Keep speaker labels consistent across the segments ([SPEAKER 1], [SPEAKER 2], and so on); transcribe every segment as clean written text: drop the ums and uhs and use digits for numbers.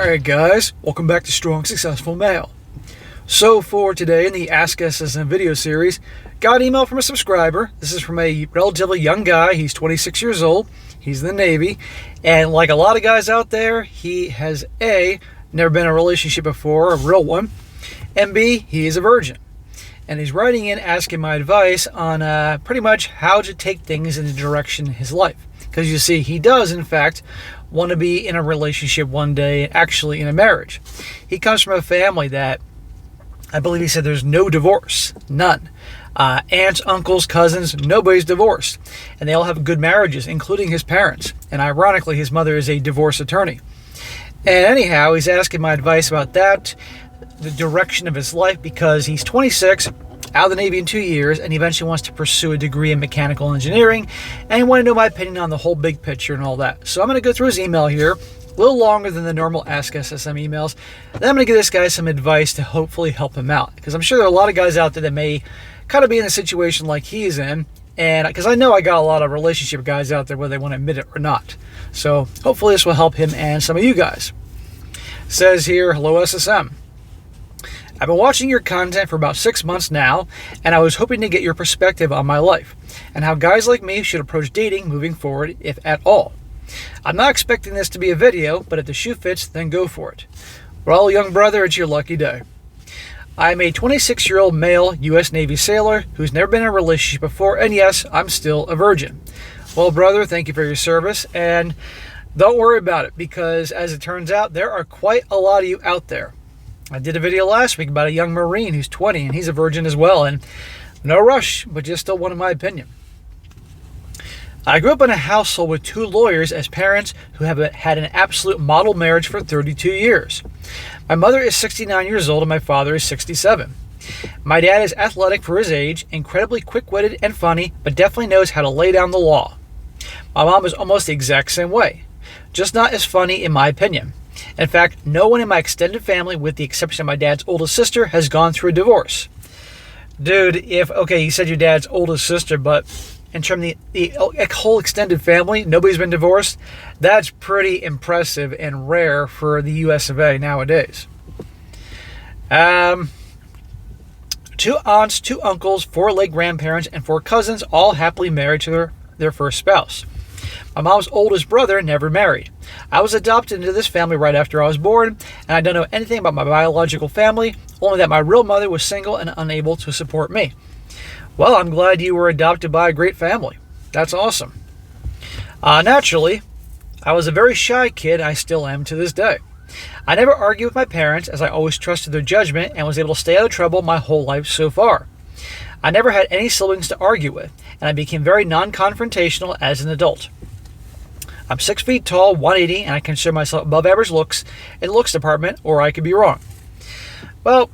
[SPEAKER 1] Alright guys, welcome back to Strong Successful Male. So for today in the Ask SSM video series, got an email from a subscriber. This is from a relatively young guy. He's 26 years old. He's in the Navy. And like a lot of guys out there, he has A, never been in a relationship before, a real one, and B, he is a virgin. And he's writing in asking my advice on pretty much how to take things in the direction in his life. Because you see, he does, in fact, want to be in a relationship one day, actually in a marriage. He comes from a family that, I believe he said there's no divorce, none. Aunts, uncles, cousins, nobody's divorced. And they all have good marriages, including his parents. And ironically, his mother is a divorce attorney. And anyhow, he's asking my advice about that, the direction of his life, because he's 26, out of the Navy in 2 years, and he eventually wants to pursue a degree in mechanical engineering, and he wanted to know my opinion on the whole big picture and all that. So I'm going to go through his email here, a little longer than the normal Ask SSM emails. Then I'm going to give this guy some advice to hopefully help him out, because I'm sure there are a lot of guys out there that may kind of be in a situation like he's in, and because I know I got a lot of relationship guys out there whether they want to admit it or not. So hopefully this will help him and some of you guys. It says here, hello SSM. I've been watching your content for about 6 months now, and I was hoping to get your perspective on my life and how guys like me should approach dating moving forward, if at all. I'm not expecting this to be a video, but if the shoe fits, then go for it. Well, young brother, it's your lucky day. I'm a 26-year-old male U.S. Navy sailor who's never been in a relationship before, and yes, I'm still a virgin. Well, brother, thank you for your service, and don't worry about it, because as it turns out, there are quite a lot of you out there. I did a video last week about a young Marine who's 20, and he's a virgin as well, and no rush, but just still one in my opinion. I grew up in a household with 2 lawyers as parents who have had an absolute model marriage for 32 years. My mother is 69 years old and my father is 67. My dad is athletic for his age, incredibly quick-witted and funny, but definitely knows how to lay down the law. My mom is almost the exact same way, just not as funny in my opinion. In fact, no one in my extended family, with the exception of my dad's oldest sister, has gone through a divorce. Dude, okay, you said your dad's oldest sister, but in terms of the whole extended family, nobody's been divorced. That's pretty impressive and rare for the US of A nowadays. 2 aunts, 2 uncles, 4 late grandparents, and 4 cousins, all happily married to their first spouse. My mom's oldest brother never married. I was adopted into this family right after I was born, and I don't know anything about my biological family, only that my real mother was single and unable to support me. Well, I'm glad you were adopted by a great family. That's awesome. Naturally, I was a very shy kid, and I still am to this day. I never argued with my parents, as I always trusted their judgment and was able to stay out of trouble my whole life so far. I never had any siblings to argue with, and I became very non-confrontational as an adult. I'm 6 feet tall, 180, and I consider myself above average looks in the looks department, or I could be wrong. Well,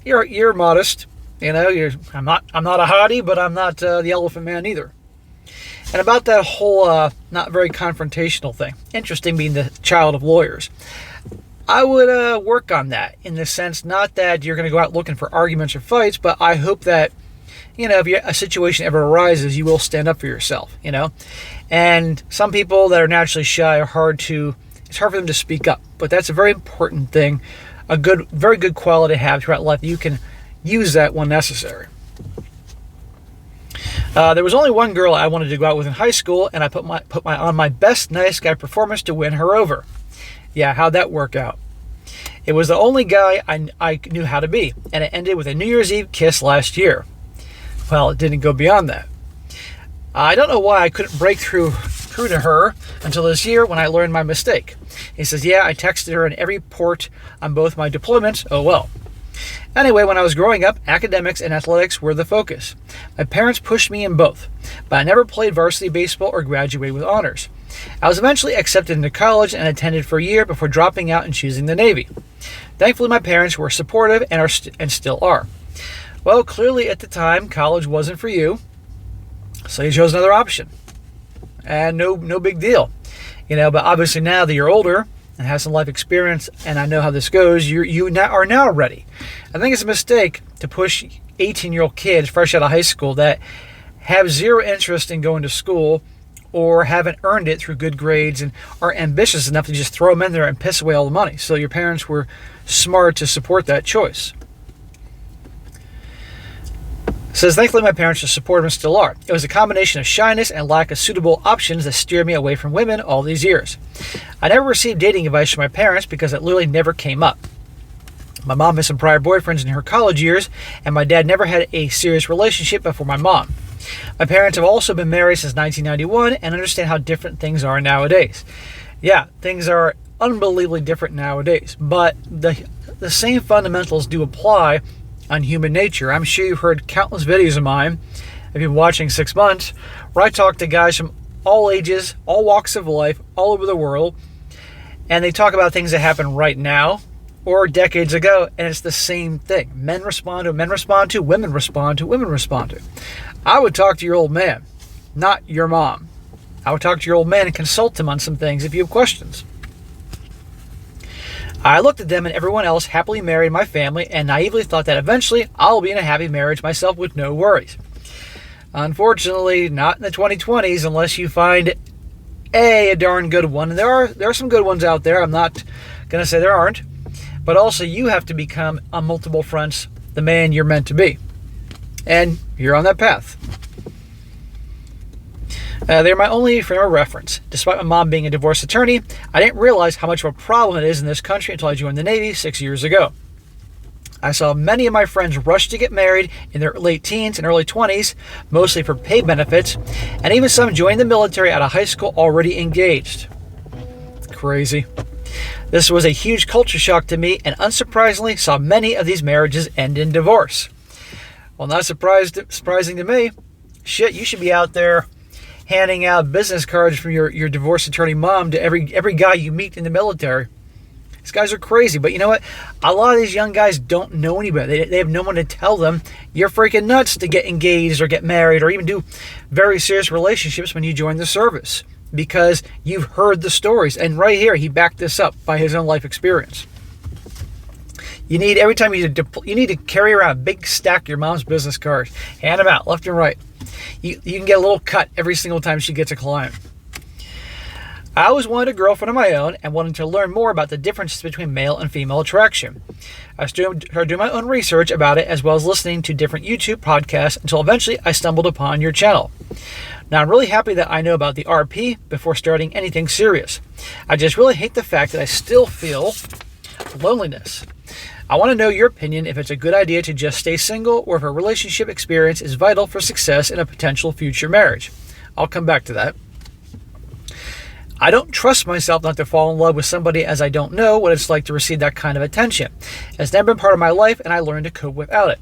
[SPEAKER 1] you're modest, you know. I'm not a hottie, but I'm not the elephant man either. And about that whole not very confrontational thing, interesting being the child of lawyers, I would work on that in the sense, not that you're going to go out looking for arguments or fights, but I hope that, you know, if a situation ever arises, you will stand up for yourself, you know. And some people that are naturally shy are it's hard for them to speak up. But that's a very important thing, very good quality to have throughout life. You can use that when necessary. There was only one girl I wanted to go out with in high school, and I put on my best nice guy performance to win her over. Yeah, how'd that work out? It was the only guy I knew how to be, and it ended with a New Year's Eve kiss last year. Well, it didn't go beyond that. I don't know why I couldn't break through to her until this year when I learned my mistake. He says, yeah, I texted her in every port on both my deployments. Oh well. Anyway, when I was growing up, academics and athletics were the focus. My parents pushed me in both, but I never played varsity baseball or graduated with honors. I was eventually accepted into college and attended for a year before dropping out and choosing the Navy. Thankfully, my parents were supportive and still are. Well, clearly at the time, college wasn't for you, so you chose another option. And no big deal. You know, but obviously now that you're older and have some life experience, and I know how this goes, you are now ready. I think it's a mistake to push 18-year-old kids fresh out of high school that have zero interest in going to school or haven't earned it through good grades and are ambitious enough to just throw them in there and piss away all the money. So your parents were smart to support that choice. It says, thankfully my parents were supportive and still are. It was a combination of shyness and lack of suitable options that steered me away from women all these years. I never received dating advice from my parents because it literally never came up. My mom had some prior boyfriends in her college years, and my dad never had a serious relationship before my mom. My parents have also been married since 1991 and understand how different things are nowadays. Yeah, things are unbelievably different nowadays, but the same fundamentals do apply on human nature. I'm sure you've heard countless videos of mine, if you've been watching 6 months, where I talk to guys from all ages, all walks of life, all over the world, and they talk about things that happen right now or decades ago, and it's the same thing. Men respond to, women respond to, women respond to. I would talk to your old man, not your mom. I would talk to your old man and consult him on some things if you have questions. I looked at them and everyone else happily married in my family and naively thought that eventually I'll be in a happy marriage myself with no worries. Unfortunately, not in the 2020s unless you find a darn good one. And there are some good ones out there. I'm not going to say there aren't. But also you have to become on multiple fronts the man you're meant to be. And you're on that path. They're my only frame of reference. Despite my mom being a divorce attorney, I didn't realize how much of a problem it is in this country until I joined the Navy 6 years ago. I saw many of my friends rush to get married in their late teens and early 20s, mostly for pay benefits, and even some joined the military out of high school already engaged. Crazy. This was a huge culture shock to me, and unsurprisingly saw many of these marriages end in divorce. Well, not surprising to me. Shit, you should be out there handing out business cards from your divorce attorney mom to every guy you meet in the military. These guys are crazy, but you know what? A lot of these young guys don't know anybody. They have no one to tell them you're freaking nuts to get engaged or get married or even do very serious relationships when you join the service, because you've heard the stories. And right here, he backed this up by his own life experience. You need, every time you need to carry around a big stack of your mom's business cards, hand them out left and right. You can get a little cut every single time she gets a client. I always wanted a girlfriend of my own and wanted to learn more about the differences between male and female attraction. I started doing my own research about it, as well as listening to different YouTube podcasts, until eventually I stumbled upon your channel. Now, I'm really happy that I know about the RP before starting anything serious. I just really hate the fact that I still feel loneliness. I want to know your opinion if it's a good idea to just stay single, or if a relationship experience is vital for success in a potential future marriage. I'll come back to that. I don't trust myself not to fall in love with somebody, as I don't know what it's like to receive that kind of attention. It's never been part of my life, and I learned to cope without it.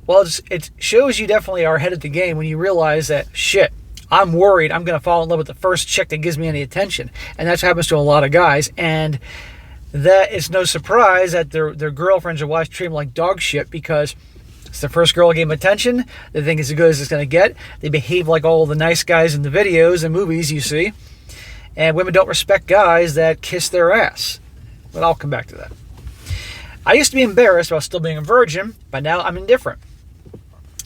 [SPEAKER 1] Well, it shows you definitely are ahead of the game when you realize that, shit, I'm worried I'm going to fall in love with the first chick that gives me any attention. And that happens to a lot of guys. And that is no surprise that their girlfriends or wives treat them like dog shit, because it's the first girl that gave them attention. They think it's as good as it's going to get. They behave like all the nice guys in the videos and movies you see. And women don't respect guys that kiss their ass. But I'll come back to that. I used to be embarrassed about still being a virgin, but now I'm indifferent.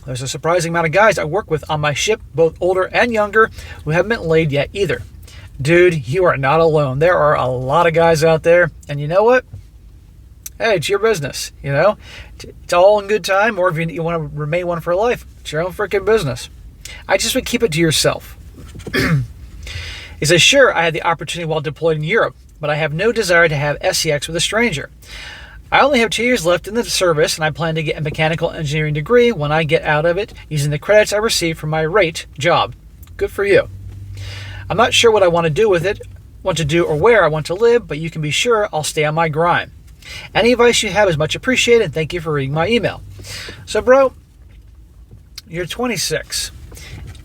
[SPEAKER 1] There's a surprising amount of guys I work with on my ship, both older and younger, who haven't been laid yet either. Dude, you are not alone. There are a lot of guys out there, and you know what? Hey, it's your business, you know? It's all in good time, or if you want to remain one for life, it's your own freaking business. I just would keep it to yourself. He says, sure, I had the opportunity while deployed in Europe, but I have no desire to have sex with a stranger. I only have 2 years left in the service, and I plan to get a mechanical engineering degree when I get out of it, using the credits I receive from my rate job. Good for you. I'm not sure what I want to do with it, or where I want to live, but you can be sure I'll stay on my grind. Any advice you have is much appreciated, and thank you for reading my email. So, bro, you're 26.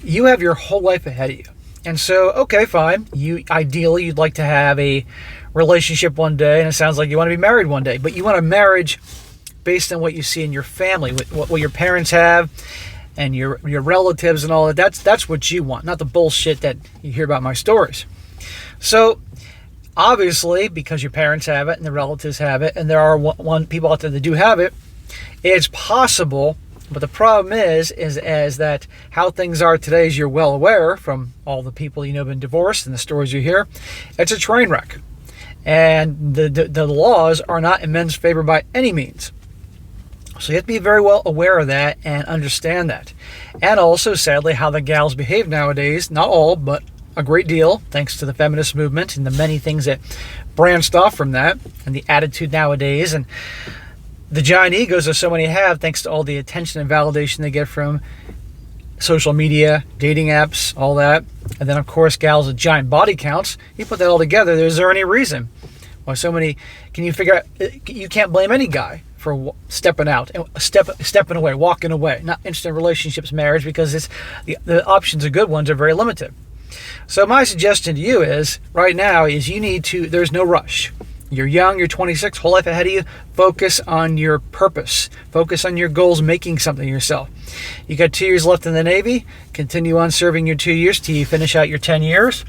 [SPEAKER 1] You have your whole life ahead of you. And so, okay, fine. Ideally, you'd like to have a relationship one day, and it sounds like you want to be married one day. But you want a marriage based on what you see in your family, what your parents have, and your relatives and all that. That's what you want, not the bullshit that you hear about my stories. So, obviously, because your parents have it and the relatives have it, and there are people out there that do have it, it's possible But the problem is that how things are today, as you're well aware from all the people you know have been divorced and the stories you hear, it's a train wreck. And the laws are not in men's favor by any means. So you have to be very well aware of that and understand that. And also, sadly, how the gals behave nowadays, not all, but a great deal, thanks to the feminist movement and the many things that branched off from that, and the attitude nowadays, and the giant egos that so many have, thanks to all the attention and validation they get from social media, dating apps, all that. And then, of course, gals with giant body counts. You put that all together, is there any reason why so many, can you figure out, you can't blame any guy for stepping out, stepping away, walking away, not instant relationships, marriage, because it's the options are good ones are very limited. So my suggestion to you is, right now, is you need to, there's no rush. You're young, you're 26, whole life ahead of you. Focus on your purpose. Focus on your goals, making something yourself. You got 2 years left in the Navy. Continue on serving your 2 years till you finish out your 10 years.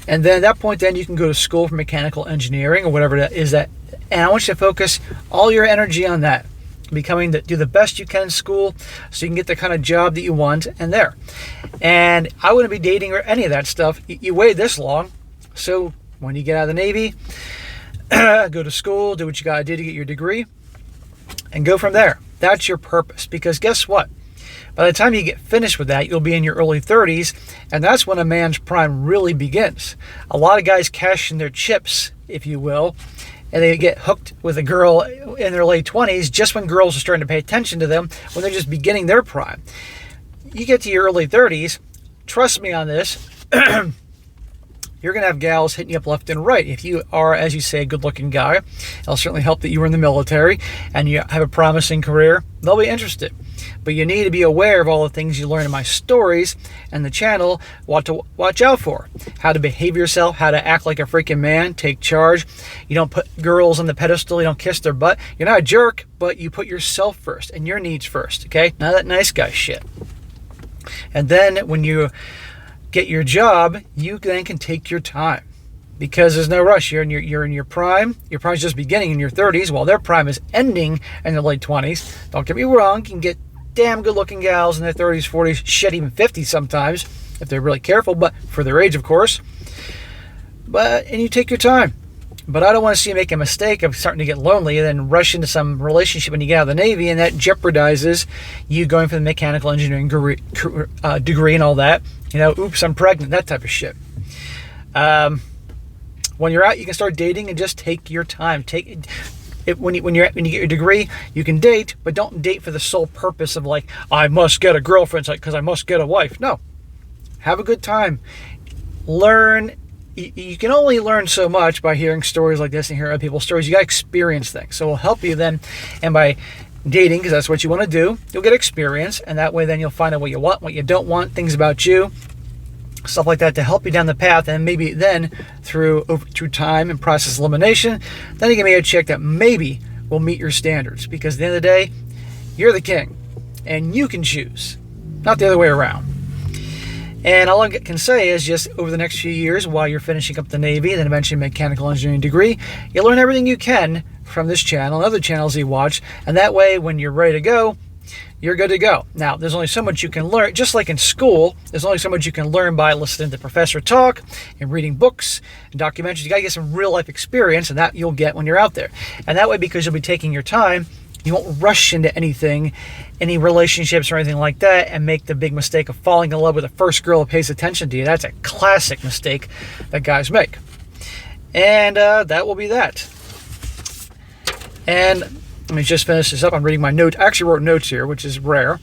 [SPEAKER 1] And then at that point, then you can go to school for mechanical engineering or whatever that is. And I want you to focus all your energy on that. Do the best you can in school so you can get the kind of job that you want and there. And I wouldn't be dating or any of that stuff. You waited this long. So when you get out of the Navy, go to school, do what you got to do to get your degree, and go from there. That's your purpose. Because guess what? By the time you get finished with that, you'll be in your early 30s, and that's when a man's prime really begins. A lot of guys cash in their chips, if you will, and they get hooked with a girl in their late 20s just when girls are starting to pay attention to them, when they're just beginning their prime. You get to your early 30s, trust me on this, you're going to have gals hitting you up left and right. If you are, as you say, a good-looking guy, it'll certainly help that you were in the military and you have a promising career. They'll be interested. But you need to be aware of all the things you learn in my stories and the channel, what to watch out for. How to behave yourself, how to act like a freaking man, take charge. You don't put girls on the pedestal, you don't kiss their butt. You're not a jerk, but you put yourself first and your needs first, okay? Not that nice guy shit. And then when you get your job, you then can take your time because there's no rush. You're in your prime. Your prime's just beginning in your 30s, while their prime is ending in their late 20s. Don't get me wrong, you can get damn good-looking gals in their 30s, 40s, shit, even 50s sometimes, if they're really careful, but for their age, of course. And you take your time. But I don't want to see you make a mistake of starting to get lonely and then rush into some relationship when you get out of the Navy, and that jeopardizes you going for the mechanical engineering degree and all that. Oops, I'm pregnant, that type of shit. When you're out, you can start dating and just take your time. When you get your degree, you can date, but don't date for the sole purpose of like, I must get a girlfriend because I must get a wife. No. Have a good time. Learn. You can only learn so much by hearing stories like this and hearing other people's stories. You got to experience things. So it'll help you then. And by dating, because that's what you want to do, you'll get experience. And that way then you'll find out what you want, what you don't want, things about you, stuff like that to help you down the path. And maybe then through time and process elimination, then you can meet a chick that maybe will meet your standards. Because at the end of the day, you're the king. And you can choose. Not the other way around. And all I can say is just over the next few years, while you're finishing up the Navy, then eventually mechanical engineering degree, you'll learn everything you can from this channel and other channels you watch. And that way, when you're ready to go, you're good to go. Now, there's only so much you can learn. Just like in school, there's only so much you can learn by listening to the professor talk and reading books and documentaries. You got to get some real life experience, and that you'll get when you're out there. And that way, because you'll be taking your time, you won't rush into anything, any relationships or anything like that, and make the big mistake of falling in love with the first girl who pays attention to you. That's a classic mistake that guys make. And that will be that. And let me just finish this up. I'm reading my notes. I actually wrote notes here, which is rare.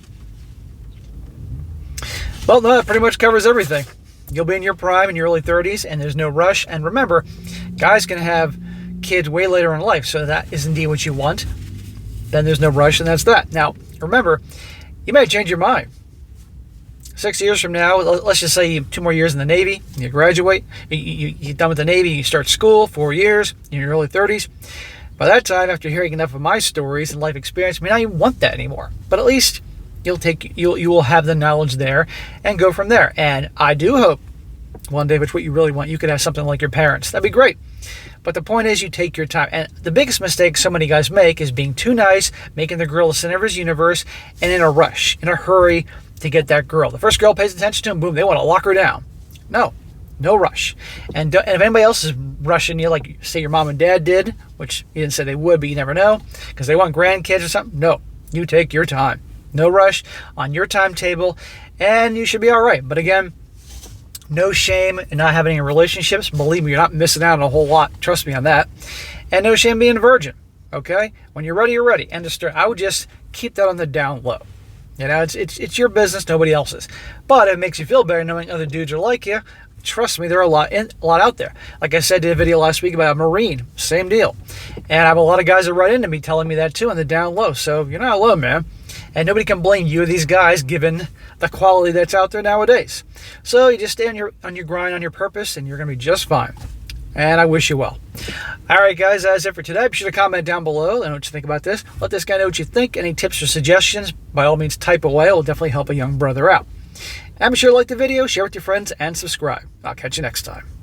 [SPEAKER 1] Well, no, that pretty much covers everything. You'll be in your prime in your early 30s, and there's no rush. And remember, guys can have kids way later in life, so that is indeed what you want. Then there's no rush, and that's that. Now, remember, you may change your mind. 6 years from now, let's just say you have 2 more years in the Navy, you graduate, you're done with the Navy, you start school, 4 years, in your early 30s. By that time, after hearing enough of my stories and life experience, you may not even want that anymore. But at least you will have the knowledge there and go from there. And I do hope one day, if it's what you really want, you could have something like your parents. That'd be great. But the point is, you take your time. And the biggest mistake so many guys make is being too nice, making the girl the center of his universe, and in a rush, in a hurry to get that girl. The first girl pays attention to him, boom, they want to lock her down. No rush. And if anybody else is rushing you, like say your mom and dad did, which you didn't say they would, but you never know, because they want grandkids or something, no, you take your time. No rush, on your timetable, and you should be all right. But again, no shame in not having any relationships. Believe me, you're not missing out on a whole lot. Trust me on that. And no shame being a virgin, okay? When you're ready, you're ready. End of story. I would just keep that on the down low. You know, it's your business, nobody else's. But it makes you feel better knowing other dudes are like you. Trust me, there are a lot out there. Like I said, did a video last week about a Marine. Same deal. And I have a lot of guys that write into me telling me that too on the down low. So you're not alone, man. And nobody can blame you or these guys given the quality that's out there nowadays. So you just stay on your grind, on your purpose, and you're going to be just fine. And I wish you well. All right, guys, that's it for today. Be sure to comment down below. Let me know what you think about this. Let this guy know what you think. Any tips or suggestions, by all means, type away. It will definitely help a young brother out. And be sure to like the video, share with your friends, and subscribe. I'll catch you next time.